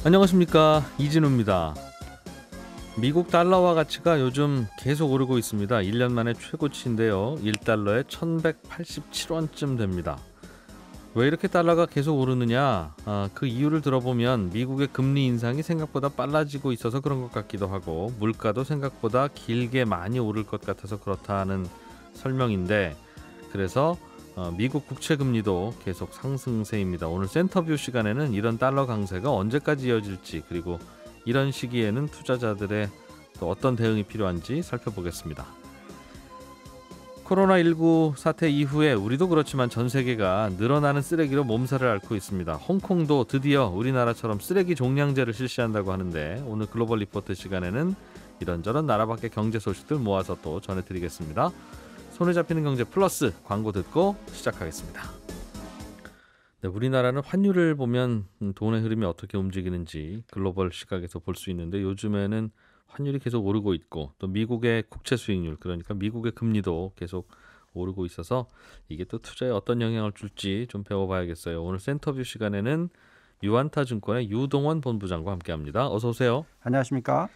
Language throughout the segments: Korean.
안녕하십니까, 이진우입니다. 미국 달러화 가치가 요즘 계속 오르고 있습니다. 1년 만에 최고치인데요. 1달러에 1187원쯤 됩니다. 왜 이렇게 달러가 계속 오르느냐? 그 이유를 들어보면 미국의 금리 인상이 생각보다 빨라지고 있어서 그런 것 같기도 하고, 물가도 생각보다 길게 많이 오를 것 같아서 그렇다는 설명인데, 그래서 미국 국채 금리도 계속 상승세입니다. 오늘 센터뷰 시간에는 이런 달러 강세가 언제까지 이어질지, 그리고 이런 시기에는 투자자들의 또 어떤 대응이 필요한지 살펴보겠습니다. 코로나19 사태 이후에 우리도 그렇지만 전 세계가 늘어나는 쓰레기로 몸살을 앓고 있습니다. 홍콩도 드디어 우리나라처럼 쓰레기 종량제를 실시한다고 하는데, 오늘 글로벌 리포트 시간에는 이런저런 나라 밖의 경제 소식들 모아서 또 전해드리겠습니다. 손에 잡히는 경제 플러스 광고 듣고 시작하겠습니다. 네, 우리나라는 환율을 보면 돈의 흐름이 어떻게 움직이는지 글로벌 시각에서 볼 수 있는데, 요즘에는 환율이 계속 오르고 있고, 또 미국의 국채 수익률, 그러니까 미국의 금리도 계속 오르고 있어서 이게 또 투자에 어떤 영향을 줄지 좀 배워봐야겠어요. 오늘 센터뷰 시간에는 유안타증권의 유동원 본부장과 함께합니다. 어서 오세요. 안녕하십니까?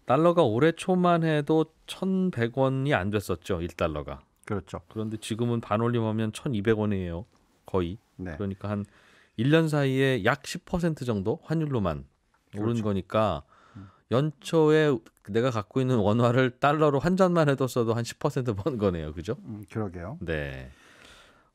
달러가 올해 초만 해도 1,100원이 안 됐었죠, 1달러가. 그렇죠. 그런데 지금은 반올림하면 1,200원이에요. 거의. 네. 그러니까 한 1년 사이에 약 10% 정도 환율로만 오른 그렇죠. 거니까, 연초에 내가 갖고 있는 원화를 달러로 환전만 해도 써도 한 10% 번 거네요. 그죠? 그러게요. 네.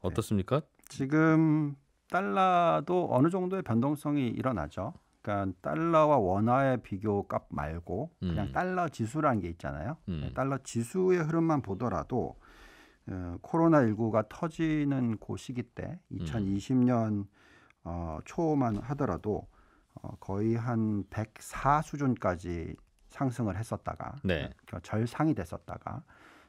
어떻습니까? 지금 달러도 어느 정도의 변동성이 일어나죠. 그러니까 달러와 원화의 비교값 말고 그냥 달러 지수라는 게 있잖아요. 달러 지수의 흐름만 보더라도 코로나19가 터지는 그 시기 때 2020년 초만 하더라도 거의 한 104 수준까지 상승을 했었다가, 네. 그러니까 절상이 됐었다가,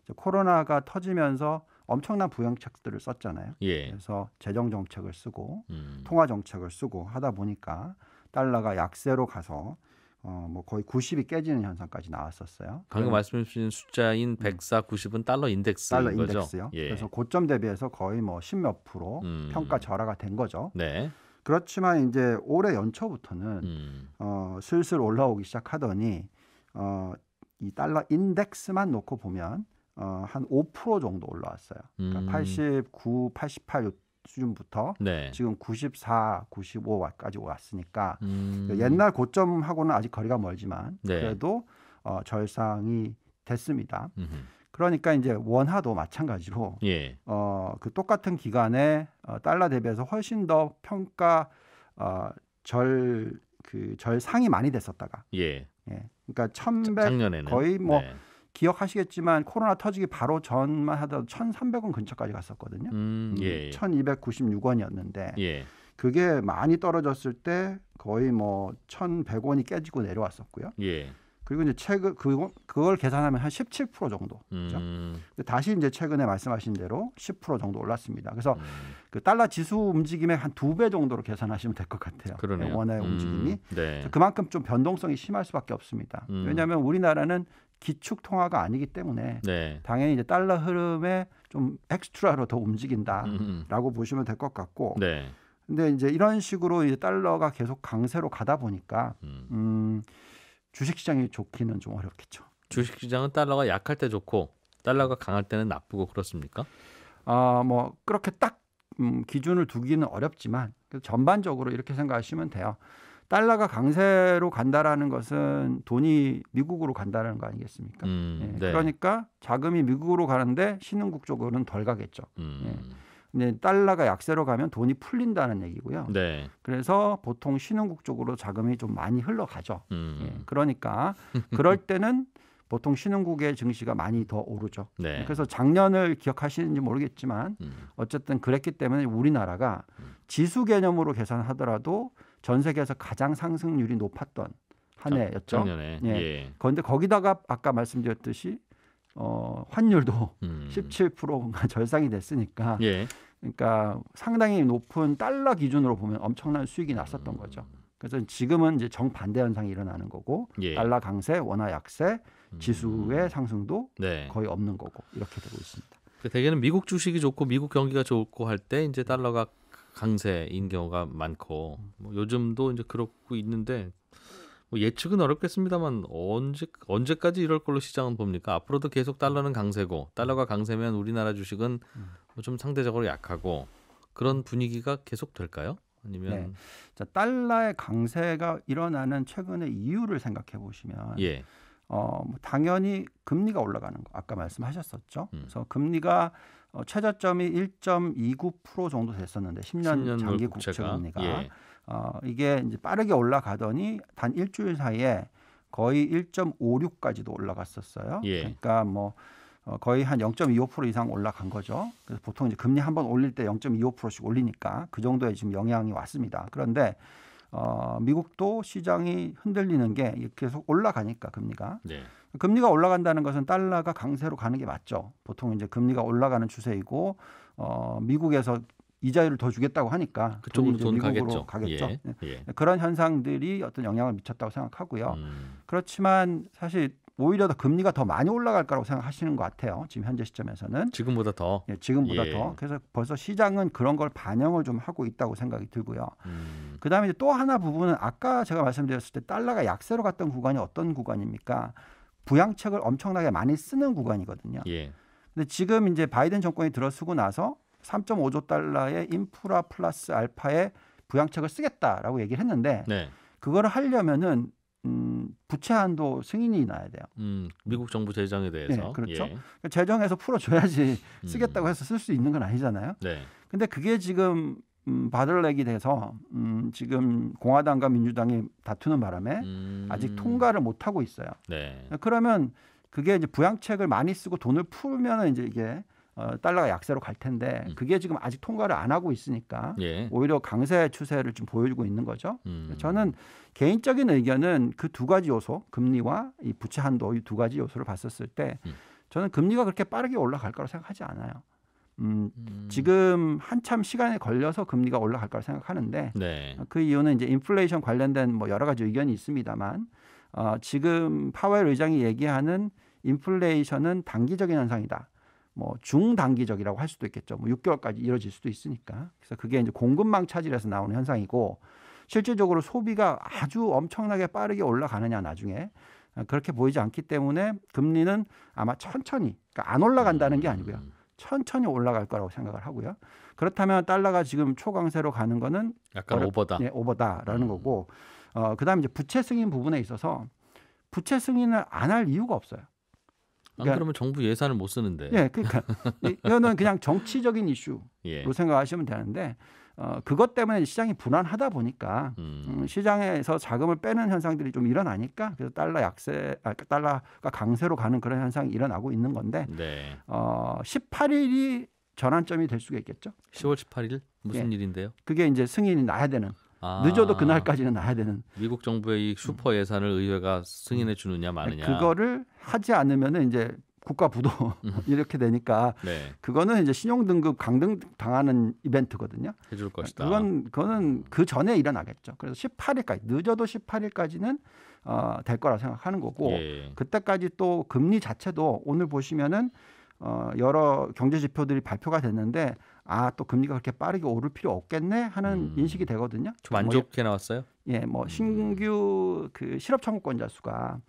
이제 코로나가 터지면서 엄청난 부양책들을 썼잖아요. 예. 그래서 재정 정책을 쓰고 통화 정책을 쓰고 하다 보니까 달러가 약세로 가서 뭐 거의 90이 깨지는 현상까지 나왔었어요. 방금 말씀해 주신 숫자인 104, 90은 달러 인덱스인 달러 거죠? 인덱스요. 예. 그래서 고점 대비해서 거의 뭐 10몇 프로 평가 절하가 된 거죠. 네. 그렇지만 이제 올해 연초부터는 슬슬 올라오기 시작하더니 이 달러 인덱스만 놓고 보면 한 5% 정도 올라왔어요. 그러니까 89, 88 수준부터 네. 지금 94, 95까지 왔으니까 옛날 고점하고는 아직 거리가 멀지만 네. 그래도 절상이 됐습니다. 그러니까 이제 원화도 마찬가지로 예. 그 똑같은 기간에 달러 대비해서 훨씬 더 평가 절상이 많이 됐었다가, 예. 그러니까 1,100 작년에는 거의 뭐 네. 기억하시겠지만 코로나 터지기 바로 전만 하더라도 1,300원 근처까지 갔었거든요. 예. 1,296원이었는데 예. 그게 많이 떨어졌을 때 거의 뭐 1,100원이 깨지고 내려왔었고요. 예. 그리고 이제 최근 그걸 계산하면 한 17% 정도. 그렇죠? 다시 이제 최근에 말씀하신 대로 10% 정도 올랐습니다. 그래서 그 달러 지수 움직임의 한 2배 정도로 계산하시면 될 것 같아요. 그러네요. 원화의 움직임이. 네. 그만큼 좀 변동성이 심할 수밖에 없습니다. 왜냐하면 우리나라는 기축 통화가 아니기 때문에 네. 당연히 이제 달러 흐름에 좀 엑스트라로 더 움직인다라고 보시면 될 것 같고. 네. 근데 이제 이런 식으로 이제 달러가 계속 강세로 가다 보니까 주식시장이 좋기는 좀 어렵겠죠. 주식시장은 달러가 약할 때 좋고 달러가 강할 때는 나쁘고 그렇습니까? 뭐 그렇게 딱 기준을 두기는 어렵지만 전반적으로 이렇게 생각하시면 돼요. 달러가 강세로 간다라는 것은 돈이 미국으로 간다는 거 아니겠습니까? 네. 그러니까 자금이 미국으로 가는데 신흥국 쪽으로는 덜 가겠죠. 근데 달러가 약세로 가면 돈이 풀린다는 얘기고요. 네. 그래서 보통 신흥국 쪽으로 자금이 좀 많이 흘러가죠. 그러니까 그럴 때는 보통 신흥국의 증시가 많이 더 오르죠. 네. 그래서 작년을 기억하시는지 모르겠지만 어쨌든 그랬기 때문에 우리나라가 지수 개념으로 계산하더라도 전 세계에서 가장 상승률이 높았던 한 해였죠. 작년에. 예. 그런데 거기다가 아까 말씀드렸듯이 환율도 17%가 절상이 됐으니까, 예. 그러니까 상당히 높은 달러 기준으로 보면 엄청난 수익이 났었던 거죠. 그래서 지금은 이제 정반대 현상이 일어나는 거고, 예. 달러 강세, 원화 약세, 지수의 상승도 네. 거의 없는 거고 이렇게 되고 있습니다. 대개는 미국 주식이 좋고 미국 경기가 좋고 할 때 이제 달러가 강세인 경우가 많고 뭐 요즘도 이제 그렇고 있는데 뭐 예측은 어렵겠습니다만 언제까지 이럴 걸로 시장은 봅니까? 앞으로도 계속 달러는 강세고 달러가 강세면 우리나라 주식은 뭐 좀 상대적으로 약하고 그런 분위기가 계속 될까요? 아니면 네. 자, 달러의 강세가 일어나는 최근의 이유를 생각해 보시면 예, 뭐 당연히 금리가 올라가는 거 아까 말씀하셨었죠. 음. 그래서 금리가 최저점이 1.29% 정도 됐었는데 10년 10년 장기 국채가 국채 금리가 예, 이게 이제 빠르게 올라가더니 단 일주일 사이에 거의 1.56까지도 올라갔었어요. 예. 그러니까 뭐 거의 한 0.25% 이상 올라간 거죠. 그래서 보통 이제 금리 한번 올릴 때 0.25%씩 올리니까 그 정도의 지금 영향이 왔습니다. 그런데 미국도 시장이 흔들리는 게 계속 올라가니까 금리가 네. 금리가 올라간다는 것은 달러가 강세로 가는 게 맞죠. 보통 이제 금리가 올라가는 추세이고 미국에서 이자율을 더 주겠다고 하니까 그쪽으로 이제 돈 미국으로 가겠죠. 가겠죠. 예, 예. 그런 현상들이 어떤 영향을 미쳤다고 생각하고요. 그렇지만 사실 오히려 더 금리가 더 많이 올라갈 거라고 생각하시는 것 같아요. 지금 현재 시점에서는 지금보다 더. 지금보다 예. 더. 그래서 벌써 시장은 그런 걸 반영을 좀 하고 있다고 생각이 들고요. 그다음에 이제 또 하나 부분은 아까 제가 말씀드렸을 때 달러가 약세로 갔던 구간이 어떤 구간입니까? 부양책을 엄청나게 많이 쓰는 구간이거든요. 예. 근데 지금 이제 바이든 정권이 들어서고 나서 3.5조 달러의 인프라 플러스 알파의 부양책을 쓰겠다라고 얘기를 했는데 네. 그거를 하려면은 부채 한도 승인이 나야 돼요. 미국 정부 재정에 대해서. 네, 그렇죠. 예. 재정에서 풀어줘야지 쓰겠다고 해서 쓸 수 있는 건 아니잖아요. 네. 근데 그게 지금 바들렉이 돼서 지금 공화당과 민주당이 다투는 바람에 아직 통과를 못 하고 있어요. 네. 그러면 그게 이제 부양책을 많이 쓰고 돈을 풀면은 이제 이게 달러가 약세로 갈 텐데 그게 지금 아직 통과를 안 하고 있으니까 예. 오히려 강세 추세를 좀 보여주고 있는 거죠. 저는 개인적인 의견은 그 두 가지 요소, 금리와 이 부채 한도 이 두 가지 요소를 봤었을 때 저는 금리가 그렇게 빠르게 올라갈 거라고 생각하지 않아요. 지금 한참 시간에 걸려서 금리가 올라갈 거라 생각하는데 네. 그 이유는 이제 인플레이션 관련된 뭐 여러 가지 의견이 있습니다만 지금 파웰 의장이 얘기하는 인플레이션은 단기적인 현상이다. 뭐 중단기적이라고 할 수도 있겠죠. 뭐 6개월까지 이어질 수도 있으니까. 그래서 그게 이제 공급망 차질에서 나오는 현상이고 실질적으로 소비가 아주 엄청나게 빠르게 올라가느냐 나중에 그렇게 보이지 않기 때문에 금리는 아마 천천히 그러니까 안 올라간다는 게 아니고요. 천천히 올라갈 거라고 생각을 하고요. 그렇다면 달러가 지금 초강세로 가는 거는 약간 오버다. 네, 오버다라는 거고 그다음에 이제 부채 승인 부분에 있어서 부채 승인을 안 할 이유가 없어요. 안 그러면 정부 예산을 못 쓰는데. 예, 그러니까 이거는 그냥 정치적인 이슈로 예. 생각하시면 되는데 그것 때문에 시장이 불안하다 보니까 시장에서 자금을 빼는 현상들이 좀 일어나니까 그래서 달러가 강세로 가는 그런 현상이 일어나고 있는 건데 네. 18일이 전환점이 될 수가 있겠죠. 10월 18일 무슨 예. 일인데요? 그게 이제 승인이 나야 되는 늦어도 그날까지는 나야 되는 미국 정부의 이 슈퍼 예산을 의회가 승인해 주느냐 마느냐. 그거를 하지 않으면은 이제 국가 부도 이렇게 되니까 네. 그거는 이제 신용 등급 강등 당하는 이벤트거든요. 해줄 것이다. 그거는 그 전에 일어나겠죠. 그래서 18일까지 늦어도 18일까지는 될 거라 생각하는 거고 예. 그때까지 또 금리 자체도 오늘 보시면은 여러 경제 지표들이 발표가 됐는데 또 금리가 그렇게 빠르게 오를 필요 없겠네 하는 인식이 되거든요. 좀 안 좋게 나왔어요? 예, 뭐 신규 그 실업 청구권자 수가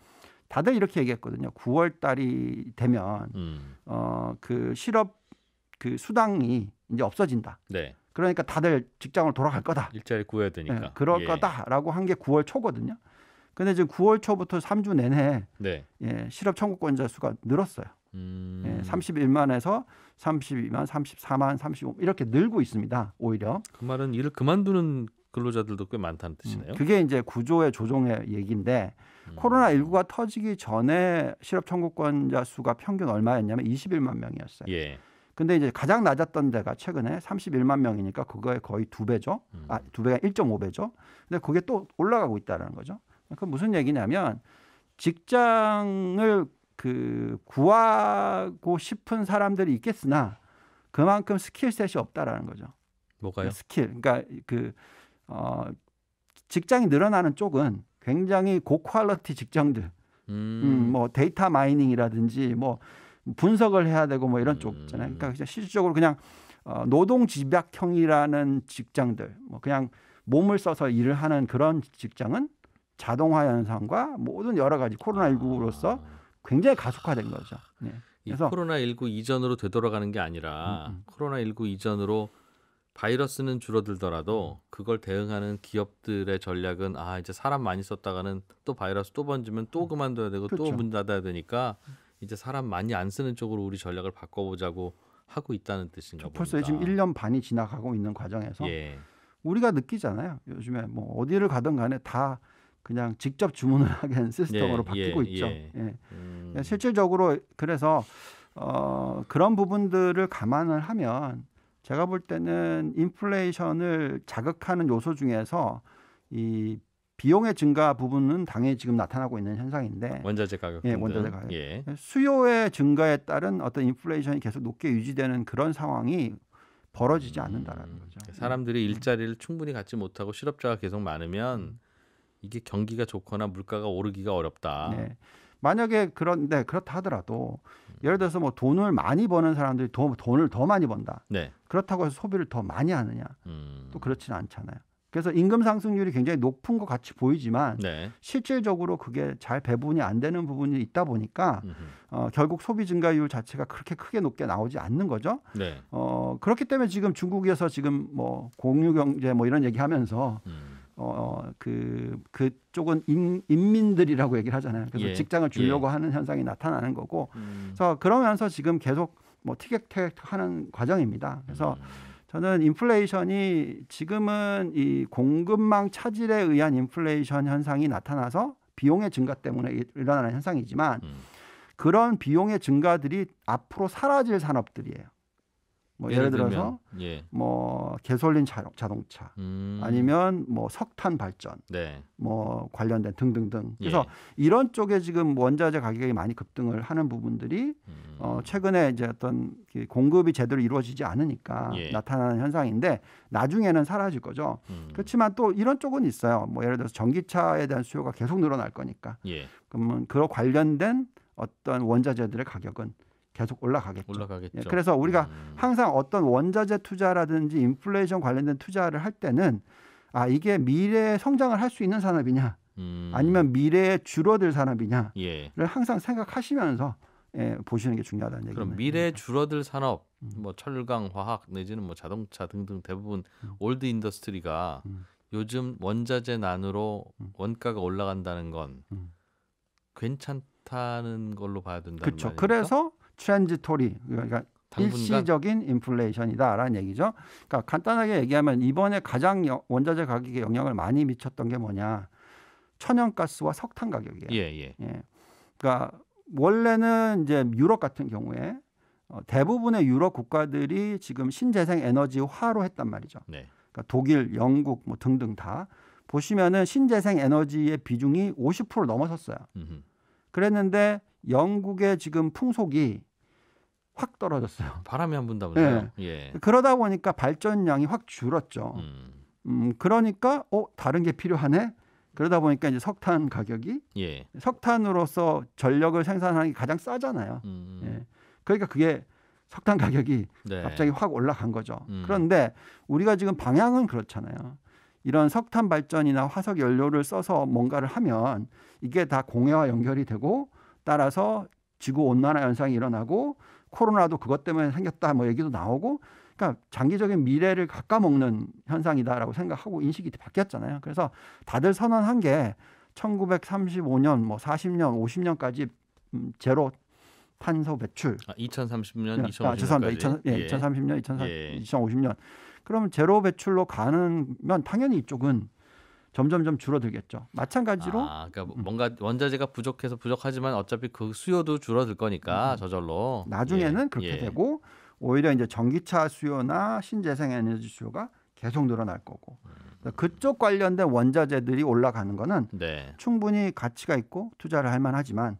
다들 이렇게 얘기했거든요. 9월 달이 되면 그 실업 그 수당이 이제 없어진다. 네. 그러니까 다들 직장으로 돌아갈 거다. 일자리 구해야 되니까. 네, 그럴 거다라고 한 게 9월 초거든요. 근데 지금 9월 초부터 3주 내내 네. 실업 청구권자 수가 늘었어요. 31만에서 32만, 34만, 35 이렇게 늘고 있습니다. 오히려. 그 말은 일을 그만두는 근로자들도 꽤 많다는 뜻이네요. 그게 이제 구조의 조정의 얘기인데 코로나19가 터지기 전에 실업 청구권자 수가 평균 얼마였냐면 21만 명이었어요. 예. 근데 이제 가장 낮았던 데가 최근에 31만 명이니까 그거의 거의 2배죠. 2배가 1.5배죠. 근데 그게 또 올라가고 있다는 거죠. 그 무슨 얘기냐면 직장을 구하고 싶은 사람들이 있겠으나 그만큼 스킬셋이 없다라는 거죠. 뭐가요? 스킬. 그러니까 직장이 늘어나는 쪽은 굉장히 고퀄리티 직장들, 뭐 데이터 마이닝이라든지 뭐 분석을 해야 되고 뭐 이런 쪽 있잖아요. 그러니까 실질적으로 그냥 노동 집약형이라는 직장들, 뭐 그냥 몸을 써서 일을 하는 그런 직장은 자동화 현상과 모든 여러 가지 코로나19로서 굉장히 가속화된 거죠. 네. 이 코로나19 이전으로 되돌아가는 게 아니라 코로나19 이전으로 바이러스는 줄어들더라도 그걸 대응하는 기업들의 전략은 이제 사람 많이 썼다가는 또 바이러스 또 번지면 또 그만둬야 되고 그렇죠. 또 문 닫아야 되니까 이제 사람 많이 안 쓰는 쪽으로 우리 전략을 바꿔보자고 하고 있다는 뜻인가 봅니다. 벌써 지금 1년 반이 지나가고 있는 과정에서 예. 우리가 느끼잖아요. 요즘에 뭐 어디를 가든 간에 다 그냥 직접 주문을 하게 시스템으로 바뀌고 있죠. 예. 실질적으로 그래서 그런 부분들을 감안을 하면 제가 볼 때는 인플레이션을 자극하는 요소 중에서 이 비용의 증가 부분은 당연히 지금 나타나고 있는 현상인데 원자재 가격 예, 등등. 원자재 가격. 예. 수요의 증가에 따른 어떤 인플레이션이 계속 높게 유지되는 그런 상황이 벌어지지 않는다라는 거죠. 사람들이 일자리를 충분히 갖지 못하고 실업자가 계속 많으면 이게 경기가 좋거나 물가가 오르기가 어렵다. 네. 만약에 그렇다 하더라도 예를 들어서 뭐 돈을 많이 버는 사람들이 돈을 더 많이 번다. 네. 그렇다고 해서 소비를 더 많이 하느냐? 또 그렇지는 않잖아요. 그래서 임금 상승률이 굉장히 높은 것 같이 보이지만 네. 실질적으로 그게 잘 배분이 안 되는 부분이 있다 보니까 결국 소비 증가율 자체가 그렇게 크게 높게 나오지 않는 거죠. 네. 그렇기 때문에 지금 중국에서 지금 뭐 공유 경제 뭐 이런 얘기하면서 그쪽은 인민들이라고 얘기를 하잖아요. 그래서 예. 직장을 주려고 하는 현상이 나타나는 거고. 그래서 그러면서 지금 계속 뭐 티격태격하는 과정입니다. 그래서 저는 인플레이션이 지금은 이 공급망 차질에 의한 인플레이션 현상이 나타나서 비용의 증가 때문에 일어나는 현상이지만 그런 비용의 증가들이 앞으로 사라질 산업들이에요. 뭐 예를 들어서 예. 뭐 개솔린 자동차 아니면 뭐 석탄 발전 네. 뭐 관련된 등등등. 그래서 예. 이런 쪽에 지금 원자재 가격이 많이 급등을 하는 부분들이 최근에 이제 어떤 공급이 제대로 이루어지지 않으니까 예. 나타나는 현상인데 나중에는 사라질 거죠. 그렇지만 또 이런 쪽은 있어요. 뭐 예를 들어서 전기차에 대한 수요가 계속 늘어날 거니까. 예. 그러면 그와 관련된 어떤 원자재들의 가격은 계속 올라가겠죠. 올라가겠죠. 예, 그래서 우리가 항상 어떤 원자재 투자라든지 인플레이션 관련된 투자를 할 때는 이게 미래에 성장을 할 수 있는 산업이냐 아니면 미래에 줄어들 산업이냐를 예. 항상 생각하시면서 보시는 게 중요하다는 얘기입니다. 그럼 미래에 줄어들 산업, 뭐 철강, 화학 내지는 뭐 자동차 등등 대부분 올드 인더스트리가 요즘 원자재 난으로 원가가 올라간다는 건 괜찮다는 걸로 봐야 된다는 그렇죠. 말입니까? 그래서 트랜지토리 그러니까 당분간? 일시적인 인플레이션이다라는 얘기죠. 그러니까 간단하게 얘기하면 이번에 가장 원자재 가격에 영향을 많이 미쳤던 게 뭐냐? 천연가스와 석탄 가격이에요. 예. 그러니까 원래는 이제 유럽 같은 경우에 대부분의 유럽 국가들이 지금 신재생 에너지화로 했단 말이죠. 네. 그러니까 독일, 영국 뭐 등등 다 보시면은 신재생 에너지의 비중이 50% 넘어섰어요. 그랬는데 영국의 지금 풍속이 확 떨어졌어요. 바람이 안 분다면서요? 네. 예. 그러다 보니까 발전량이 확 줄었죠. 그러니까 다른 게 필요하네. 그러다 보니까 이제 석탄 가격이 예. 석탄으로서 전력을 생산하는 게 가장 싸잖아요. 예. 그러니까 그게 석탄 가격이 네. 갑자기 확 올라간 거죠. 그런데 우리가 지금 방향은 그렇잖아요. 이런 석탄 발전이나 화석 연료를 써서 뭔가를 하면 이게 다 공해와 연결이 되고 따라서 지구 온난화 현상이 일어나고 코로나도 그것 때문에 생겼다 뭐 얘기도 나오고 그러니까 장기적인 미래를 갉아먹는 현상이다라고 생각하고 인식이 바뀌었잖아요. 그래서 다들 선언한 게 1935년 뭐 40년 50년까지 제로 탄소 배출 2030년, 2050년까지. 죄송합니다. 2030년, 2050년. 그러면 제로 배출로 가는면 당연히 이쪽은 점점 줄어들겠죠. 마찬가지로 그러니까 뭔가 원자재가 부족하지만 어차피 그 수요도 줄어들 거니까 저절로 나중에는 그렇게 되고 오히려 이제 전기차 수요나 신재생 에너지 수요가 계속 늘어날 거고 그쪽 관련된 원자재들이 올라가는 거는 네. 충분히 가치가 있고 투자를 할 만하지만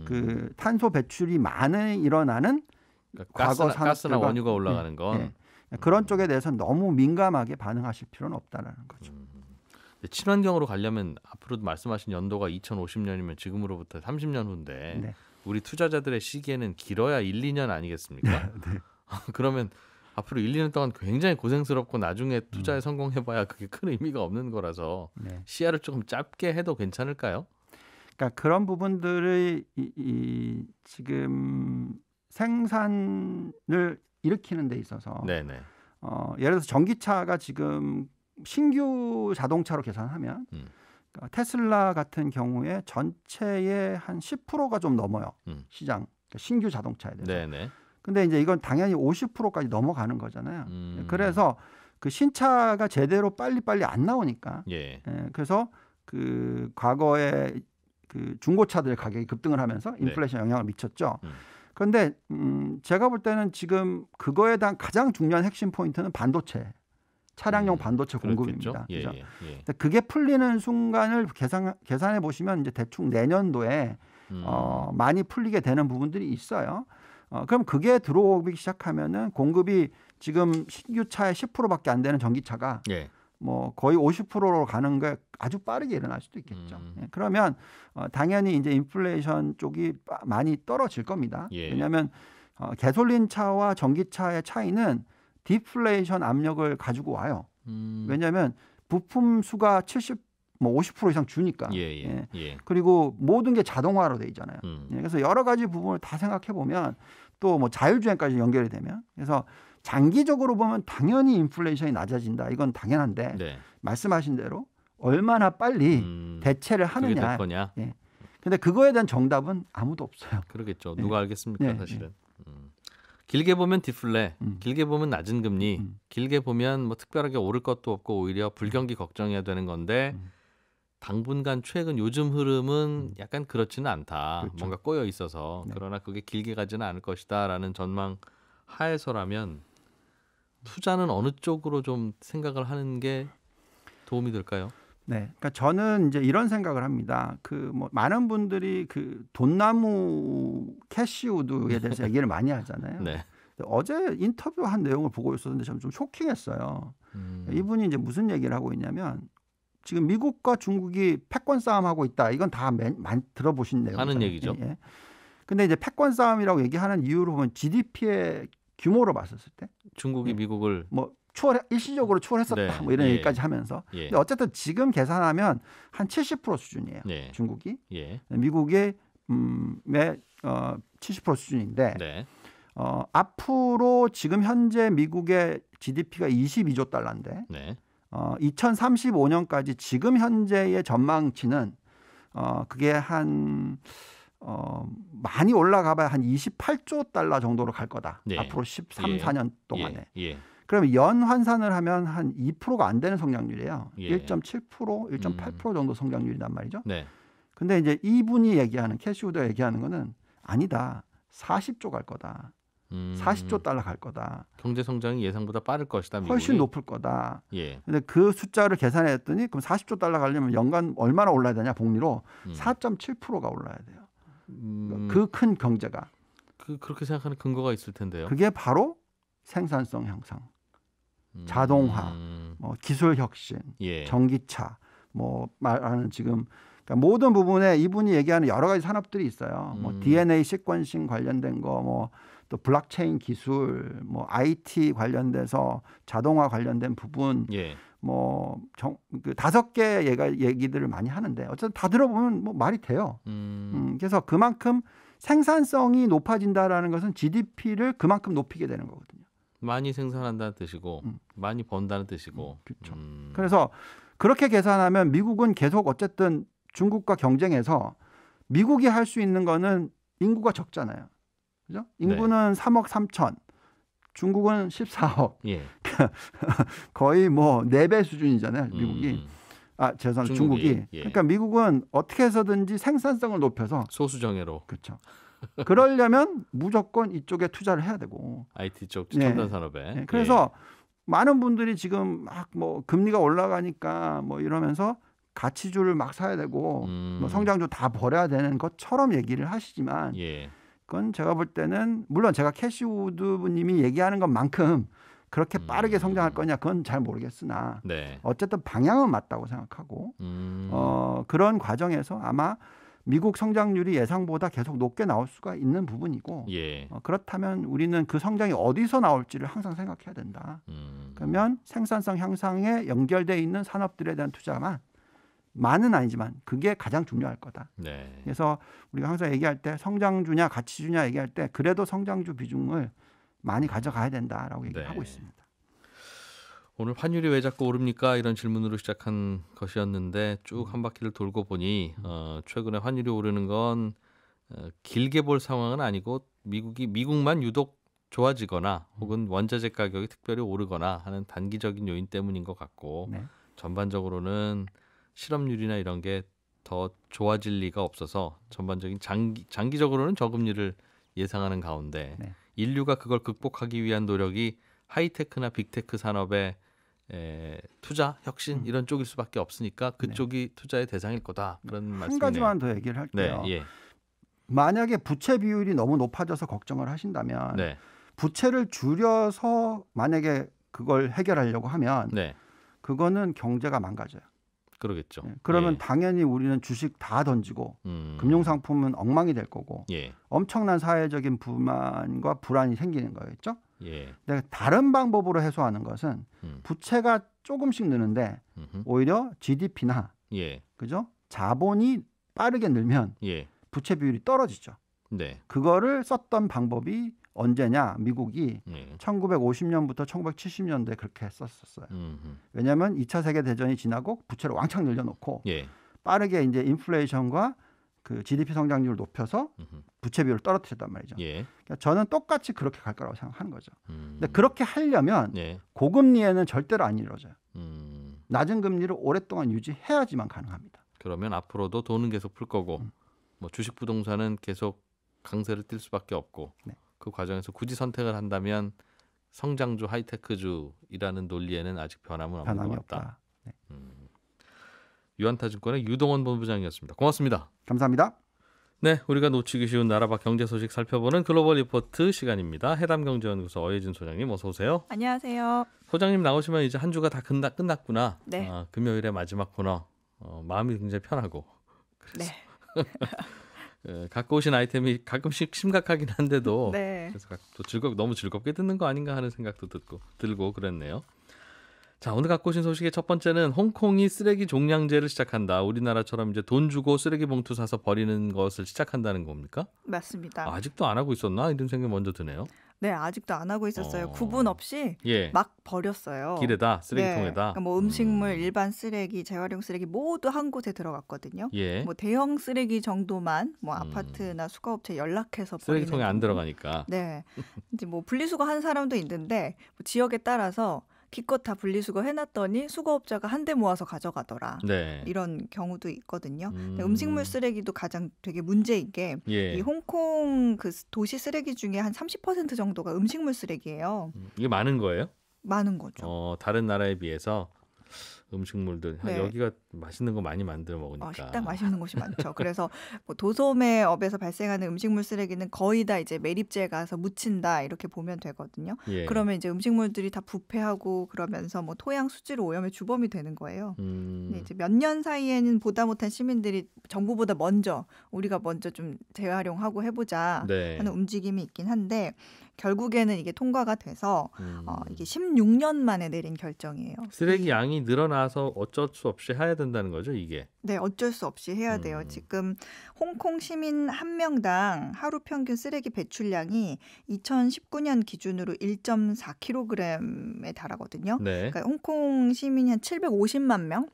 그 탄소 배출이 많이 일어나는 그러니까 과거 가스나 원유가 올라가는 건 그런 쪽에 대해서는 너무 민감하게 반응하실 필요는 없다라는 거죠. 친환경으로 가려면 앞으로도 말씀하신 연도가 2050년이면 지금으로부터 30년 후인데 우리 투자자들의 시기에는 길어야 1, 2년 아니겠습니까? 그러면 앞으로 1, 2년 동안 굉장히 고생스럽고 나중에 투자에 성공해봐야 그게 큰 의미가 없는 거라서 네. 시야를 조금 짧게 해도 괜찮을까요? 그러니까 그런 부분들의 지금 생산을 일으키는 데 있어서 네네. 예를 들어서 전기차가 지금 신규 자동차로 계산하면 그러니까 테슬라 같은 경우에 전체의 한 10%가 좀 넘어요. 시장 그러니까 신규 자동차에 대해서. 네네. 근데 이제 이건 당연히 50%까지 넘어가는 거잖아요. 그래서 그 신차가 제대로 빨리빨리 안 나오니까. 예. 그래서 그 과거에 그 중고차들 가격이 급등을 하면서 인플레이션 영향을 미쳤죠. 그런데 제가 볼 때는 지금 그거에 대한 가장 중요한 핵심 포인트는 반도체, 차량용 반도체 공급입니다. 예, 그죠? 예. 그게 풀리는 순간을 계산해 보시면 이제 대충 내년도에 많이 풀리게 되는 부분들이 있어요. 그럼 그게 들어오기 시작하면은 공급이 지금 신규 차의 10%밖에 안 되는 전기차가 예. 뭐 거의 50%로 가는 게 아주 빠르게 일어날 수도 있겠죠. 그러면 당연히 이제 인플레이션 쪽이 많이 떨어질 겁니다. 예. 왜냐하면 가솔린 차와 전기차의 차이는 디플레이션 압력을 가지고 와요. 왜냐하면 부품 수가 50% 이상 주니까. 예. 그리고 모든 게 자동화로 돼 있잖아요. 그래서 여러 가지 부분을 다 생각해 보면 또 뭐 자율주행까지 연결이 되면 그래서 장기적으로 보면 당연히 인플레이션이 낮아진다. 이건 당연한데 네. 말씀하신 대로 얼마나 빨리 대체를 하느냐. 그게 될 거냐? 예. 근데 그거에 대한 정답은 아무도 없어요. 그러겠죠. 누가 알겠습니까, 네, 사실은. 길게 보면 디플레, 길게 보면 낮은 금리, 길게 보면 뭐 특별하게 오를 것도 없고 오히려 불경기 걱정해야 되는 건데 당분간 최근 요즘 흐름은 약간 그렇지는 않다. 그렇죠. 뭔가 꼬여 있어서 그러나 그게 길게 가지는 않을 것이다라는 전망 하에서라면 투자는 어느 쪽으로 좀 생각을 하는 게 도움이 될까요? 네, 그러니까 저는 이제 이런 생각을 합니다. 그 뭐 많은 분들이 그 돈나무 캐시우드에 대해서 얘기를 많이 하잖아요. 네. 어제 인터뷰한 내용을 보고 있었는데 좀 쇼킹했어요. 이분이 이제 무슨 얘기를 하고 있냐면 지금 미국과 중국이 패권 싸움하고 있다. 이건 다 들어보신 내용이잖아요. 하는 얘기죠. 예. 근데 이제 패권 싸움이라고 얘기하는 이유로 보면 GDP의 규모로 봤었을 때 중국이 미국을 뭐 일시적으로 추월했었다. 네. 뭐 이런 얘기까지 하면서. 근데 어쨌든 지금 계산하면 한 70% 수준이에요. 중국이. 미국의 70% 수준인데 네. 앞으로 지금 현재 미국의 GDP가 22조 달러인데 네. 2035년까지 지금 현재의 전망치는 그게 한 많이 올라가봐야 한 28조 달러 정도로 갈 거다. 앞으로 4년 동안에. 그러면 연 환산을 하면 한 2%가 안 되는 성장률이에요. 1.7%, 1.8% 정도 성장률이란 말이죠. 근데 이제 이분이 얘기하는 캐시우드가 얘기하는 거는 아니다. 40조 갈 거다. 40조 달러 갈 거다. 경제 성장이 예상보다 빠를 것이다. 미국이. 훨씬 높을 거다. 근데 그 숫자를 계산했더니 그럼 40조 달러 가려면 연간 얼마나 올라야 되냐 복리로 4.7%가 올라야 돼요. 그 큰 경제가. 그렇게 생각하는 근거가 있을 텐데요. 그게 바로 생산성 향상, 자동화, 뭐 기술 혁신, 전기차, 뭐 말하는 지금 그러니까 모든 부분에 이분이 얘기하는 여러 가지 산업들이 있어요. 뭐 DNA 시퀀싱 관련된 거, 뭐 또 블록체인 기술, 뭐 IT 관련돼서 자동화 관련된 부분, 뭐 그 5개 얘기들을 많이 하는데 어쨌든 다 들어보면 뭐 말이 돼요. 그래서 그만큼 생산성이 높아진다라는 것은 GDP를 그만큼 높이게 되는 거거든요. 많이 생산한다는 뜻이고 많이 번다는 뜻이고. 그렇죠. 그래서 그렇게 계산하면 미국은 계속 어쨌든 중국과 경쟁해서 미국이 할 수 있는 거는 인구가 적잖아요. 그죠? 인구는 3억 3천. 중국은 14억. 거의 뭐 4배 수준이잖아요. 미국이. 죄송합니다. 중국이. 그러니까 미국은 어떻게 해서든지 생산성을 높여서 소수정예로. 그렇죠. 그러려면 무조건 이쪽에 투자를 해야 되고. IT 쪽 첨단 산업에. 그래서 많은 분들이 지금 막 뭐 금리가 올라가니까 뭐 이러면서 가치주를 막 사야 되고 뭐 성장주 다 버려야 되는 것처럼 얘기를 하시지만 그건 제가 볼 때는 물론 제가 캐시우드님이 얘기하는 것만큼 그렇게 빠르게 성장할 거냐 그건 잘 모르겠으나 어쨌든 방향은 맞다고 생각하고 그런 과정에서 아마 미국 성장률이 예상보다 계속 높게 나올 수가 있는 부분이고 예. 그렇다면 우리는 그 성장이 어디서 나올지를 항상 생각해야 된다. 그러면 생산성 향상에 연결돼 있는 산업들에 대한 투자만 많은 아니지만 그게 가장 중요할 거다. 네. 그래서 우리가 항상 얘기할 때 성장주냐 가치주냐 얘기할 때 그래도 성장주 비중을 많이 가져가야 된다라고 얘기하고 있습니다. 오늘 환율이 왜 자꾸 오릅니까? 이런 질문으로 시작한 것이었는데 쭉 한 바퀴를 돌고 보니 최근에 환율이 오르는 건 길게 볼 상황은 아니고 미국만 유독 좋아지거나 혹은 원자재 가격이 특별히 오르거나 하는 단기적인 요인 때문인 것 같고 네. 전반적으로는 실업률이나 이런 게 더 좋아질 리가 없어서 전반적인 장기적으로는 저금리를 예상하는 가운데 네. 인류가 그걸 극복하기 위한 노력이 하이테크나 빅테크 산업의 투자, 혁신 이런 쪽일 수밖에 없으니까 그쪽이 투자의 대상일 거다. 그런 말씀이네요. 한 가지만 더 얘기를 할게요. 네, 예. 만약에 부채 비율이 너무 높아져서 걱정을 하신다면 네, 부채를 줄여서 만약에 그걸 해결하려고 하면 네, 그거는 경제가 망가져요. 그러겠죠. 그러면 예. 당연히 우리는 주식 다 던지고 금융상품은 엉망이 될 거고 예, 엄청난 사회적인 불만과 불안이 생기는 거겠죠. 예, 근데 다른 방법으로 해소하는 것은 부채가 조금씩 느는데 오히려 GDP나 예, 그죠? 자본이 빠르게 늘면 예, 부채 비율이 떨어지죠. 네, 그거를 썼던 방법이 언제냐? 미국이 예, 1950년부터 1970년대에 그렇게 썼었어요. 왜냐하면 2차 세계 대전이 지나고 부채를 왕창 늘려놓고 예, 빠르게 이제 인플레이션과 그 GDP 성장률을 높여서 부채 비율을 떨어뜨렸단 말이죠. 예, 그러니까 저는 똑같이 그렇게 갈 거라고 생각하는 거죠. 근데 그렇게 하려면 예, 고금리에는 절대로 안 이루어져요. 음. 낮은 금리를 오랫동안 유지해야지만 가능합니다. 그러면 앞으로도 돈은 계속 풀 거고 뭐 주식 부동산은 계속 강세를 띌 수밖에 없고 네. 그 과정에서 굳이 선택을 한다면 성장주 하이테크주이라는 논리에는 아직 변함은 없는 변함이 것 같다. 없다. 네. 유한타증권의 유동원 본부장이었습니다. 고맙습니다. 감사합니다. 네, 우리가 놓치기 쉬운 나라 밖 경제 소식 살펴보는 글로벌 리포트 시간입니다. 해담경제연구소 어예진 소장님 어서 오세요. 안녕하세요. 소장님 나오시면 이제 한 주가 다 끝났구나. 네. 금요일의 마지막 코너. 마음이 굉장히 편하고. 네. 갖고 오신 아이템이 가끔씩 심각하긴 한데도 네. 그래서 또 너무 즐겁게 듣는 거 아닌가 하는 생각도 들고 그랬네요. 자, 오늘 갖고 오신 소식의 첫 번째는 홍콩이 쓰레기 종량제를 시작한다. 우리나라처럼 이제 돈 주고 쓰레기 봉투 사서 버리는 것을 시작한다는 겁니까? 맞습니다. 아직도 안 하고 있었나? 이런 생각이 먼저 드네요. 네, 아직도 안 하고 있었어요. 어. 구분 없이 예. 막 버렸어요. 길에다 쓰레기통에다. 네, 그러니까 뭐 음식물, 일반 쓰레기, 재활용 쓰레기 모두 한 곳에 들어갔거든요. 예. 뭐 대형 쓰레기 정도만 뭐 아파트나 수거업체 연락해서 버리는 쓰레기통에 안 정도. 들어가니까. 네. 이제 뭐 분리수거 한 사람도 있는데 뭐 지역에 따라서 기껏 다 분리수거 해놨더니 수거업자가 한 대 모아서 가져가더라. 네. 이런 경우도 있거든요. 음식물 쓰레기도 가장 되게 문제인 게 예. 이 홍콩 그 도시 쓰레기 중에 한 30% 정도가 음식물 쓰레기예요. 이게 많은 거예요? 많은 거죠. 다른 나라에 비해서 음식물들 네. 여기가 맛있는 거 많이 만들어 먹으니까. 식당 맛있는 곳이 많죠. 그래서 뭐 도소매업에서 발생하는 음식물 쓰레기는 거의 다 이제 매립지에 가서 묻힌다 이렇게 보면 되거든요. 예. 그러면 이제 음식물들이 다 부패하고 그러면서 뭐 토양 수질로 오염의 주범이 되는 거예요. 근데 이제 몇 년 사이에는 보다 못한 시민들이 정부보다 우리가 먼저 좀 재활용하고 해보자 네. 하는 움직임이 있긴 한데 결국에는 이게 통과가 돼서 이게 16년 만에 내린 결정이에요. 쓰레기 양이 늘어나서 어쩔 수 없이 해야 된다는 거죠, 이게. 네, 어쩔 수 없이 해야 돼요. 지금 홍콩 시민 한 명당 하루 평균 쓰레기 배출량이 2019년 기준으로 1.4kg에 달하거든요. 네. 그러니까 홍콩 시민이 한 750만 명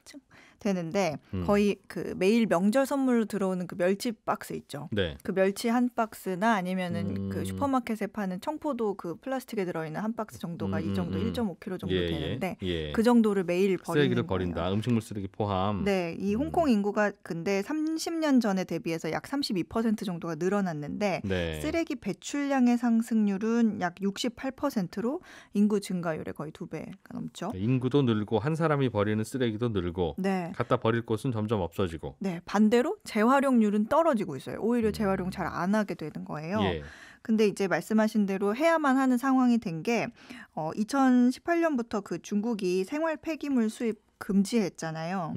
되는데 거의 그 매일 명절 선물로 들어오는 그 멸치 박스 있죠. 네. 그 멸치 한 박스나 아니면은 그 슈퍼마켓에 파는 청포도 그 플라스틱에 들어있는 한 박스 정도가 이 정도 1.5kg 정도 되는데 예. 그 정도를 매일 버리는 쓰레기를 거예요. 버린다. 음식물 쓰레기 포함. 네, 이 홍콩 인구가 근데 30년 전에 대비해서 약 32% 정도가 늘어났는데 네. 쓰레기 배출량의 상승률은 약 68%로 인구 증가율의 거의 2배가 넘죠. 인구도 늘고 한 사람이 버리는 쓰레기도 늘고 네. 갖다 버릴 곳은 점점 없어지고. 네, 반대로 재활용률은 떨어지고 있어요. 오히려 재활용 잘 안 하게 되는 거예요. 예. 근데 이제 말씀하신 대로 해야만 하는 상황이 된 게 2018년부터 그 중국이 생활 폐기물 수입 금지했잖아요.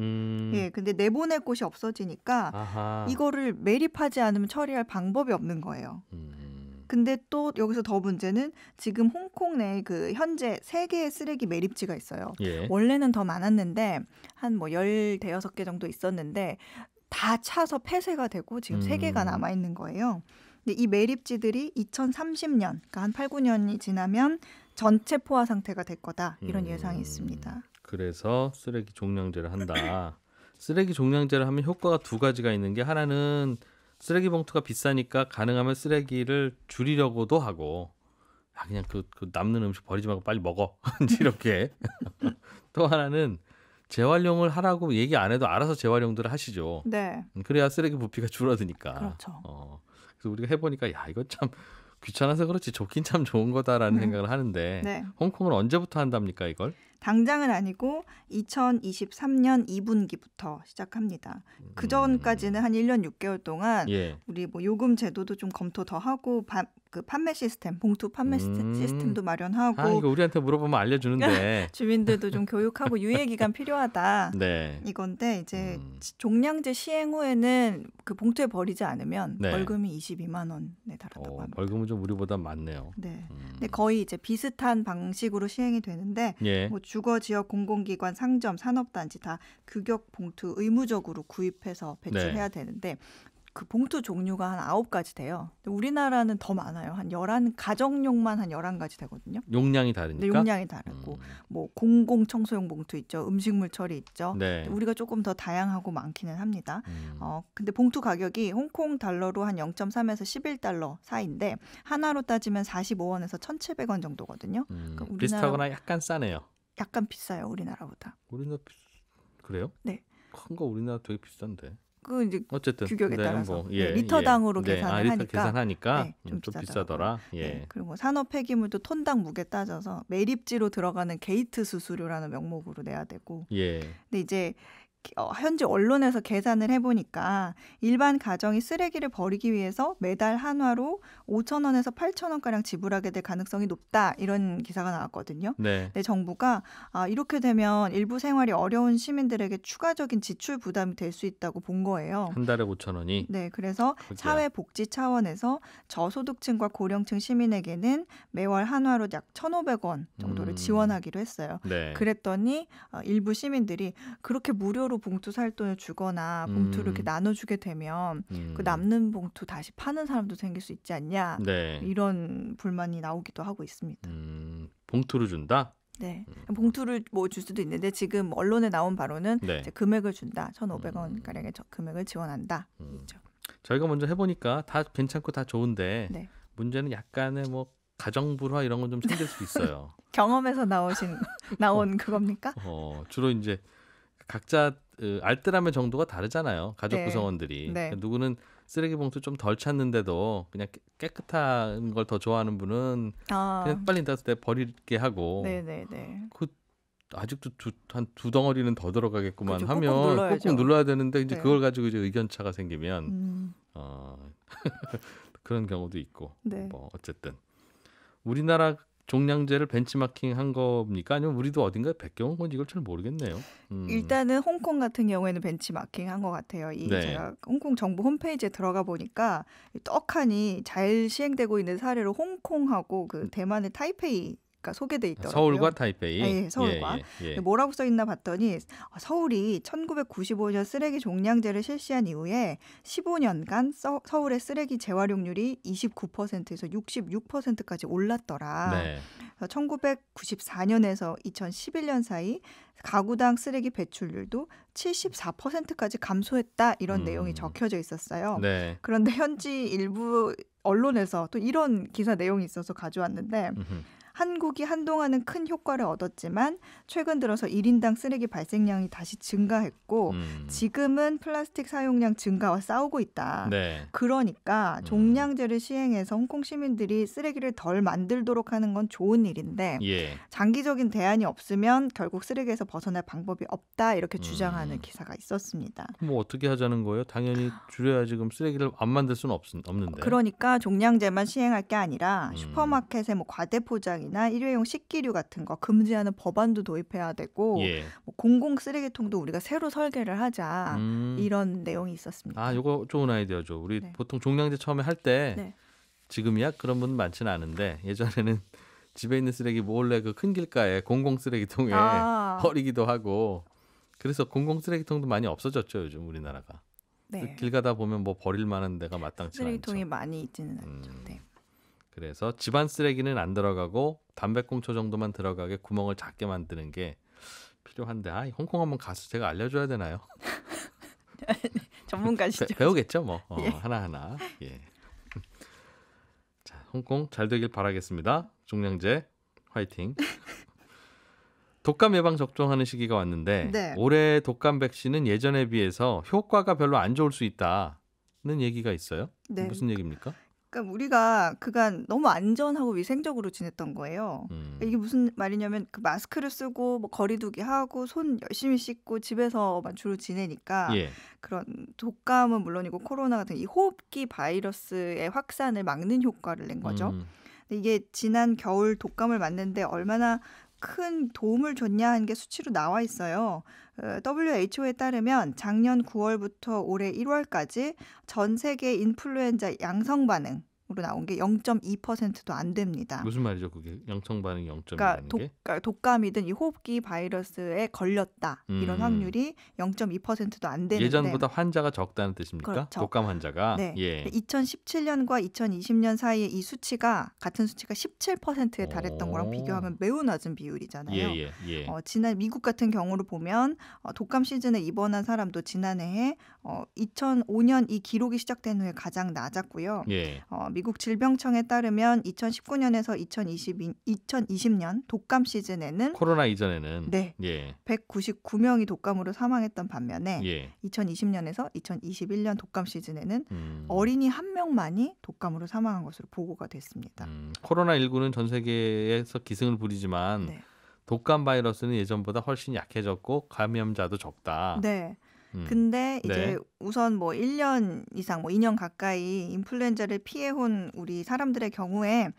예, 근데 내보낼 곳이 없어지니까 아하. 이거를 매립하지 않으면 처리할 방법이 없는 거예요. 근데 또 여기서 더 문제는 지금 홍콩 내에 그 현재 3개의 쓰레기 매립지가 있어요. 예. 원래는 더 많았는데 한 뭐 10-대여섯 개 정도 있었는데 다 차서 폐쇄가 되고 지금 3개가 남아 있는 거예요. 근데 이 매립지들이 2030년, 그러니까 한 8-9년이 지나면 전체 포화 상태가 될 거다. 이런 예상이 있습니다. 그래서 쓰레기 종량제를 한다. 쓰레기 종량제를 하면 효과가 2가지가 있는 게 하나는 쓰레기 봉투가 비싸니까 가능하면 쓰레기를 줄이려고도 하고 그냥 그 남는 음식 버리지 말고 빨리 먹어. 이렇게. 또 하나는 재활용을 하라고 얘기 안 해도 알아서 재활용들을 하시죠. 네. 그래야 쓰레기 부피가 줄어드니까. 그렇죠. 그래서 우리가 해보니까 야 이거 참 귀찮아서 그렇지 좋긴 참 좋은 거다라는 생각을 하는데 네. 홍콩은 언제부터 한답니까 이걸? 당장은 아니고 2023년 2분기부터 시작합니다. 그 전까지는 한 1년 6개월 동안 예. 우리 뭐 요금 제도도 좀 검토 더 하고 그 판매 시스템, 봉투 판매 시스템도 마련하고 이거 우리한테 물어보면 알려주는데 주민들도 좀 교육하고 유예 기간 필요하다. 네. 이건데 이제 종량제 시행 후에는 그 봉투에 버리지 않으면 네. 벌금이 22만 원에 달한다고 합니다. 벌금은 좀 우리보다 많네요. 네. 근데 거의 이제 비슷한 방식으로 시행이 되는데 예. 뭐 주거 지역 공공기관, 상점, 산업단지 다 규격 봉투 의무적으로 구입해서 배출해야 되는데 그 봉투 종류가 한 9가지 돼요. 근데 우리나라는 더 많아요. 한 11 가정용만 한 11가지 되거든요. 용량이 다르니까. 네, 용량이 다르고 뭐 공공 청소용 봉투 있죠. 음식물 처리 있죠. 네. 우리가 조금 더 다양하고 많기는 합니다. 근데 봉투 가격이 홍콩 달러로 한 0.3에서 11달러 사이인데 하나로 따지면 45원에서 1,700원 정도거든요. 그러니까 비슷하거나 약간 싸네요. 약간 비싸요, 우리나라보다. 우리나라 그래요? 네. 큰 거 우리나라 되게 비싼데. 그 이제 어쨌든 규격에 따라서 예, 리터당으로 예. 계산을 리터 하니까 계산하니까 네, 좀 비싸더라고요. 비싸더라. 예. 네, 그리고 뭐 산업 폐기물도 톤당 무게 따져서 매립지로 들어가는 게이트 수수료라는 명목으로 내야 되고. 예. 근데 이제 현지 언론에서 계산을 해보니까 일반 가정이 쓰레기를 버리기 위해서 매달 한화로 5,000원에서 8,000원가량 지불하게 될 가능성이 높다. 이런 기사가 나왔거든요. 네. 근데 정부가 이렇게 되면 일부 생활이 어려운 시민들에게 추가적인 지출 부담이 될 수 있다고 본 거예요. 한 달에 5,000원이. 네, 그래서 그렇게. 사회복지 차원에서 저소득층과 고령층 시민에게는 매월 한화로 약 1,500원 정도를 지원하기로 했어요. 네. 그랬더니 일부 시민들이 그렇게 무료로 봉투 살 돈을 주거나 봉투를 이렇게 나눠주게 되면 그 남는 봉투 다시 파는 사람도 생길 수 있지 않냐 네. 이런 불만이 나오기도 하고 있습니다. 봉투를 준다? 네, 봉투를 뭐 줄 수도 있는데 지금 언론에 나온 바로는 네. 이제 금액을 준다. 1,500원 가량의 금액을 지원한다. 이죠. 저희가 먼저 해보니까 다 괜찮고 다 좋은데 네. 문제는 약간의 뭐 가정불화 이런 건 좀 생길 수 있어요. 경험에서 나온 그겁니까? 주로 이제 각자 알뜰함의 정도가 다르잖아요. 가족 네. 구성원들이. 네. 그러니까 누구는 쓰레기 봉투 좀 덜 찾는데도 그냥 깨끗한 걸 더 좋아하는 분은 그냥 빨리 다 버리게 하고. 네네네. 그 아직도 한 2덩어리는 더 들어가겠구만 그렇죠. 하면 꾹꾹 눌러야 되는데 이제 네. 그걸 가지고 이제 의견차가 생기면 그런 경우도 있고. 네. 뭐 어쨌든 우리나라 종량제를 벤치마킹 한 겁니까? 아니면 우리도 어딘가에 베껴온 건지 이걸 잘 모르겠네요. 일단은 홍콩 같은 경우에는 벤치마킹 한 것 같아요. 네. 제가 홍콩 정부 홈페이지에 들어가 보니까 떡하니 잘 시행되고 있는 사례로 홍콩하고 그 대만의 타이페이가 소개돼 있더라고요. 서울과 타이페이. 네, 서울과. 예. 뭐라고 써 있나 봤더니 서울이 1995년 쓰레기 종량제를 실시한 이후에 15년간 서울의 쓰레기 재활용률이 29%에서 66%까지 올랐더라. 네. 1994년에서 2011년 사이 가구당 쓰레기 배출률도 74%까지 감소했다. 이런 내용이 적혀져 있었어요. 네. 그런데 현지 일부 언론에서 또 이런 기사 내용이 있어서 가져왔는데 한국이 한동안은 큰 효과를 얻었지만 최근 들어서 1인당 쓰레기 발생량이 다시 증가했고 지금은 플라스틱 사용량 증가와 싸우고 있다. 네. 그러니까 종량제를 시행해서 홍콩 시민들이 쓰레기를 덜 만들도록 하는 건 좋은 일인데 예. 장기적인 대안이 없으면 결국 쓰레기에서 벗어날 방법이 없다. 이렇게 주장하는 기사가 있었습니다. 뭐 어떻게 하자는 거예요? 당연히 줄여야 지금 쓰레기를 안 만들 수는 없는데. 그러니까 종량제만 시행할 게 아니라 슈퍼마켓의 뭐 과대 포장 포장이나 일회용 식기류 같은 거 금지하는 법안도 도입해야 되고 예. 뭐 공공 쓰레기통도 우리가 새로 설계를 하자 이런 내용이 있었습니다. 아, 요거 좋은 아이디어죠. 우리 네. 보통 종량제 처음에 할 때 네. 지금이야 그런 분 많지는 않은데 예전에는 집에 있는 쓰레기 몰래 그 큰 길가에 공공 쓰레기통에 버리기도 하고 그래서 공공 쓰레기통도 많이 없어졌죠 요즘 우리나라가. 네. 길 가다 보면 뭐 버릴 만한 데가 마땅치 않죠. 쓰레기통이 많이 있지는 않죠. 네. 그래서 집안 쓰레기는 안 들어가고 담배꽁초 정도만 들어가게 구멍을 작게 만드는 게 필요한데 홍콩 한번 가서 제가 알려줘야 되나요? 전문가시죠. 배우겠죠 뭐 예. 하나하나. 예. 자, 홍콩 잘 되길 바라겠습니다. 종량제 화이팅. 독감 예방 접종하는 시기가 왔는데 네. 올해 독감 백신은 예전에 비해서 효과가 별로 안 좋을 수 있다는 얘기가 있어요. 네. 무슨 얘기입니까? 그러니까 우리가 그간 너무 안전하고 위생적으로 지냈던 거예요. 이게 무슨 말이냐면 그 마스크를 쓰고 뭐 거리두기 하고 손 열심히 씻고 집에서만 주로 지내니까 예. 그런 독감은 물론이고 코로나 같은 이 호흡기 바이러스의 확산을 막는 효과를 낸 거죠. 근데 이게 지난 겨울 독감을 맞는데 얼마나 큰 도움을 줬냐 하는 게 수치로 나와 있어요. WHO에 따르면 작년 9월부터 올해 1월까지 전 세계 인플루엔자 양성 반응으로 나온 게 0.2%도 안 됩니다. 무슨 말이죠? 그게 영청 반응이 0.2라는 그러니까 게? 독감이든 이 호흡기 바이러스에 걸렸다. 이런 확률이 0.2%도 안 되는데 예전보다 환자가 적다는 뜻입니까? 그렇죠. 독감 환자가? 네. 예. 2017년과 2020년 사이에 이 수치가 같은 수치가 17%에 달했던 거랑 비교하면 매우 낮은 비율이잖아요. 예. 지난 미국 같은 경우를 보면 독감 시즌에 입원한 사람도 지난해에 2005년 이 기록이 시작된 후에 가장 낮았고요. 예. 미국 질병청에 따르면 2019년에서 2020년 독감 시즌에는 코로나 이전에는 네. 예. 199명이 독감으로 사망했던 반면에 예. 2020년에서 2021년 독감 시즌에는 어린이 1명만이 독감으로 사망한 것으로 보고가 됐습니다. 코로나19는 전 세계에서 기승을 부리지만 네. 독감 바이러스는 예전보다 훨씬 약해졌고 감염자도 적다. 네. 근데 이제 네. 우선 뭐 1년 이상 뭐 2년 가까이 인플루엔자를 피해온 우리 사람들의 경우에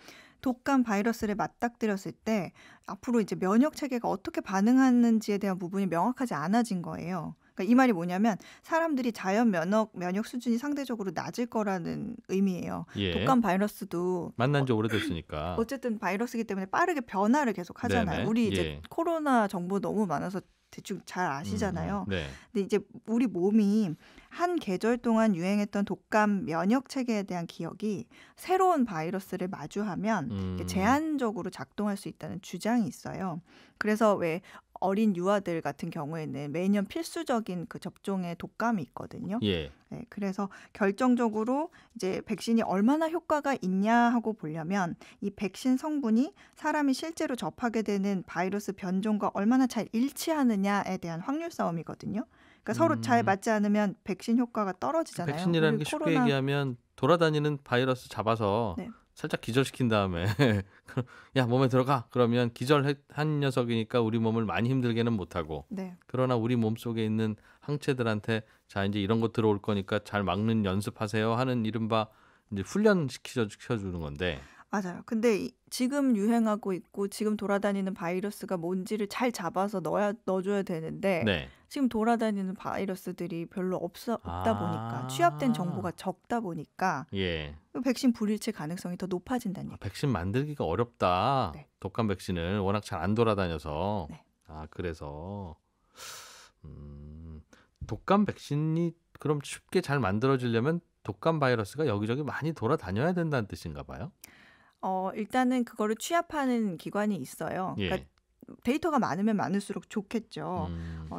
독감 바이러스를 맞닥뜨렸을 때 앞으로 이제 면역 체계가 어떻게 반응하는지에 대한 부분이 명확하지 않아진 거예요. 그러니까 이 말이 뭐냐면 사람들이 자연 면역 수준이 상대적으로 낮을 거라는 의미예요. 예. 독감 바이러스도 만난 지 오래됐으니까. 어쨌든 바이러스이기 때문에 빠르게 변화를 계속 하잖아요. 네네. 우리 이제 예. 코로나 정보 너무 많아서 대충 잘 아시잖아요. 네. 근데 이제 우리 몸이 한 계절 동안 유행했던 독감 면역 체계에 대한 기억이 새로운 바이러스를 마주하면 제한적으로 작동할 수 있다는 주장이 있어요. 그래서 왜 어린 유아들 같은 경우에는 매년 필수적인 그 접종에 독감이 있거든요. 예. 네, 그래서 결정적으로 이제 백신이 얼마나 효과가 있냐 하고 보려면 이 백신 성분이 사람이 실제로 접하게 되는 바이러스 변종과 얼마나 잘 일치하느냐에 대한 확률 싸움이거든요. 그러니까 서로 잘 맞지 않으면 백신 효과가 떨어지잖아요. 백신이라는 게 쉽게 얘기하면 돌아다니는 바이러스 잡아서 네. 살짝 기절시킨 다음에 야 몸에 들어가 그러면 기절한 녀석이니까 우리 몸을 많이 힘들게는 못하고 네. 그러나 우리 몸속에 있는 항체들한테 자 이제 이런 거 들어올 거니까 잘 막는 연습하세요 하는 이른바 이제 훈련 시켜주는 건데 맞아요. 근데 지금 유행하고 있고 지금 돌아다니는 바이러스가 뭔지를 잘 잡아서 넣어줘야 되는데 네. 지금 돌아다니는 바이러스들이 별로 없다 보니까 취합된 정보가 적다 보니까 예. 백신 불일치 가능성이 더 높아진다는 얘기. 백신 만들기가 어렵다. 네. 독감 백신을 워낙 잘 안 돌아다녀서. 네. 아 그래서 독감 백신이 그럼 쉽게 잘 만들어지려면 독감 바이러스가 여기저기 많이 돌아다녀야 된다는 뜻인가 봐요. 일단은 그거를 취합하는 기관이 있어요. 예. 그러니까 데이터가 많으면 많을수록 좋겠죠.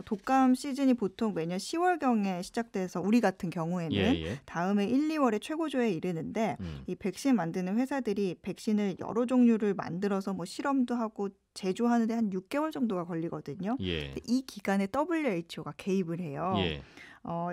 독감 시즌이 보통 매년 10월경에 시작돼서 우리 같은 경우에는 다음에 1, 2월에 최고조에 이르는데 이 백신 만드는 회사들이 백신을 여러 종류를 만들어서 뭐 실험도 하고 제조하는데 한 6개월 정도가 걸리거든요. 예. 이 기간에 WHO가 개입을 해요. 예.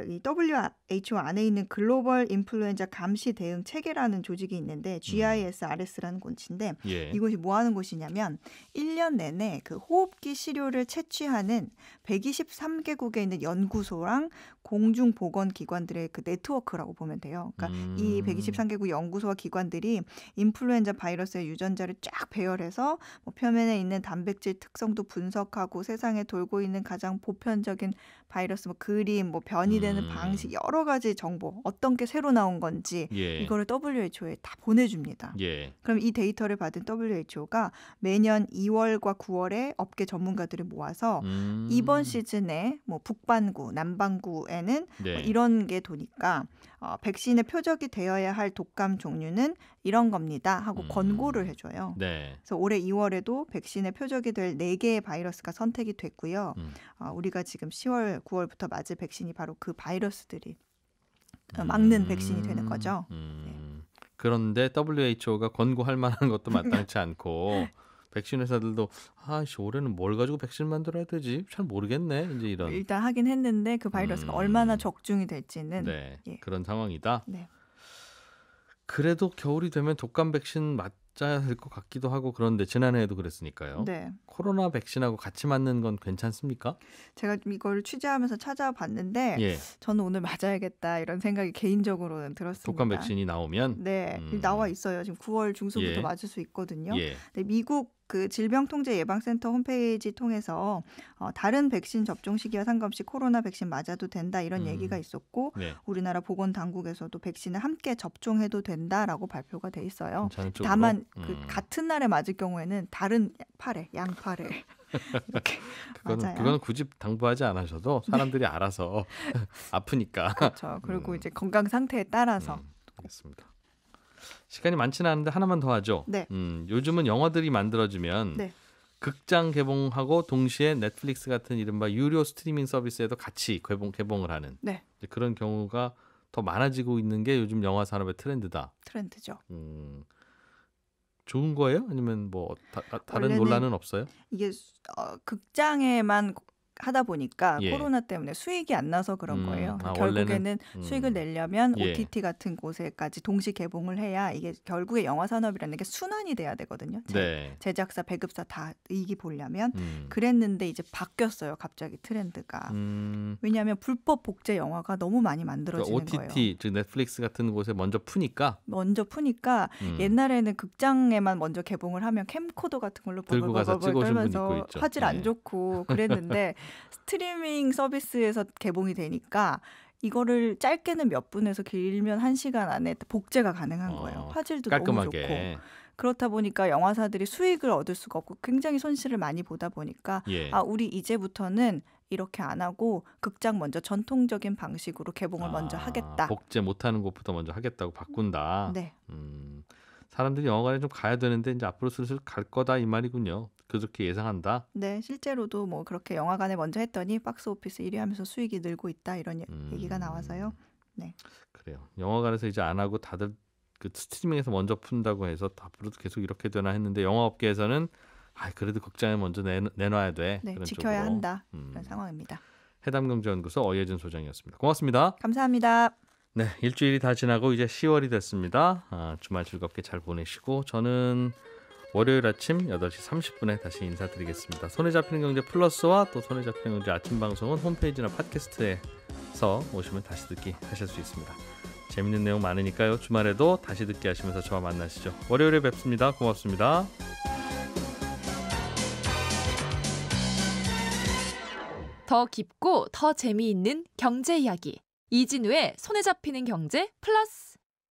이 WHO 안에 있는 글로벌 인플루엔자 감시 대응 체계라는 조직이 있는데 GISRS라는 곳인데 예. 이곳이 뭐 하는 곳이냐면 1년 내내 그 호흡기 시료를 채취하는 123개국에 있는 연구소랑 공중보건기관들의 그 네트워크라고 보면 돼요. 그러니까 이 123개국 연구소와 기관들이 인플루엔자 바이러스의 유전자를 쫙 배열해서 뭐 표면에 있는 단백질 특성도 분석하고 세상에 돌고 있는 가장 보편적인 바이러스 뭐 그림, 뭐 변이되는 방식 여러 가지 정보 어떤 게 새로 나온 건지 예. 이거를 WHO에 다 보내줍니다. 예. 그럼 이 데이터를 받은 WHO가 매년 2월과 9월에 업계 전문가들을 모아서 이번 시즌에 뭐 북반구, 남반구에는 네. 뭐 이런 게 도니까 백신의 표적이 되어야 할 독감 종류는 이런 겁니다 하고 권고를 해줘요. 네. 그래서 올해 2월에도 백신의 표적이 될 4개의 바이러스가 선택이 됐고요. 우리가 지금 10월, 9월부터 맞을 백신이 바로 그 바이러스들이 막는 백신이 되는 거죠. 네. 그런데 WHO가 권고할 만한 것도 마땅치 않고 백신 회사들도 올해는 뭘 가지고 백신 만들어야 되지? 잘 모르겠네. 이제 이런. 일단 하긴 했는데 그 바이러스가 얼마나 적중이 될지는 네. 예. 그런 상황이다. 네. 그래도 겨울이 되면 독감 백신 맞아야 될 것 같기도 하고 그런데 지난해에도 그랬으니까요. 네. 코로나 백신하고 같이 맞는 건 괜찮습니까? 제가 이걸 취재하면서 찾아봤는데 예. 저는 오늘 맞아야겠다 이런 생각이 개인적으로는 들었습니다. 독감 백신이 나오면 네, 나와 있어요. 지금 9월 중순부터 예. 맞을 수 있거든요. 예. 네, 미국 그 질병통제예방센터 홈페이지 통해서 다른 백신 접종 시기와 상관없이 코로나 백신 맞아도 된다 이런 얘기가 있었고 네. 우리나라 보건당국에서도 백신을 함께 접종해도 된다라고 발표가 돼 있어요. 괜찮은 쪽으로? 다만 그 같은 날에 맞을 경우에는 다른 팔에 양팔에 이렇게 맞아요. 그건 굳이 당부하지 않으셔도 사람들이 알아서 아프니까. 그렇죠. 그리고 이제 건강 상태에 따라서 알겠습니다. 시간이 많지는 않은데 하나만 더 하죠. 네. 요즘은 영화들이 만들어지면 네. 극장 개봉하고 동시에 넷플릭스 같은 이른바 유료 스트리밍 서비스에도 같이 개봉을 하는 네. 그런 경우가 더 많아지고 있는 게 요즘 영화 산업의 트렌드다. 트렌드죠. 좋은 거예요? 아니면 뭐 다른 원래는 논란은 없어요? 이게 극장에만 하다 보니까 예. 코로나 때문에 수익이 안 나서 그런 거예요. 결국에는 원래는? 수익을 내려면 예. OTT 같은 곳에까지 동시 개봉을 해야 이게 결국에 영화 산업이라는 게 순환이 돼야 되거든요. 네. 제작사, 배급사 다 이익이 보려면 음. 그랬는데 이제 바뀌었어요. 갑자기 트렌드가. 왜냐하면 불법 복제 영화가 너무 많이 만들어지는 그러니까 OTT 거예요. 즉 넷플릭스 같은 곳에 먼저 푸니까 먼저 푸니까 옛날에는 극장에만 먼저 개봉을 하면 캠코더 같은 걸로 들고 가서 찍어오신 분 있고 떨면서 있죠. 화질 안 좋고 그랬는데 스트리밍 서비스에서 개봉이 되니까 이거를 짧게는 몇 분에서 길면 1시간 안에 복제가 가능한 거예요. 화질도 깔끔하게. 너무 좋고. 그렇다 보니까 영화사들이 수익을 얻을 수가 없고 굉장히 손실을 많이 보다 보니까 예. 우리 이제부터는 이렇게 안 하고 극장 먼저 전통적인 방식으로 개봉을 먼저 하겠다. 복제 못하는 곳부터 먼저 하겠다고 바꾼다. 네. 사람들이 영화관에 좀 가야 되는데 이제 앞으로 슬슬 갈 거다 이 말이군요. 그렇게 예상한다. 네, 실제로도 뭐 그렇게 영화관에 먼저 했더니 박스 오피스 1위 하면서 수익이 늘고 있다 이런 얘기가 나와서요. 네. 그래요. 영화관에서 이제 안 하고 다들 그 스트리밍에서 먼저 푼다고 해서 앞으로도 계속 이렇게 되나 했는데 영화업계에서는 그래도 극장에 먼저 내놔야 돼. 네, 그런 지켜야 쪽으로. 한다. 이런 상황입니다. 해담경제연구소 어예진 소장이었습니다. 고맙습니다. 감사합니다. 네, 일주일이 다 지나고 이제 10월이 됐습니다. 주말 즐겁게 잘 보내시고 저는 월요일 아침 8시 30분에 다시 인사드리겠습니다. 손에 잡히는 경제 플러스와 또 손에 잡히는 경제 아침 방송은 홈페이지나 팟캐스트에서 오시면 다시 듣기 하실 수 있습니다. 재밌는 내용 많으니까요. 주말에도 다시 듣기 하시면서 저와 만나시죠. 월요일에 뵙습니다. 고맙습니다. 더 깊고 더 재미있는 경제 이야기. 이진우의 손에 잡히는 경제 플러스.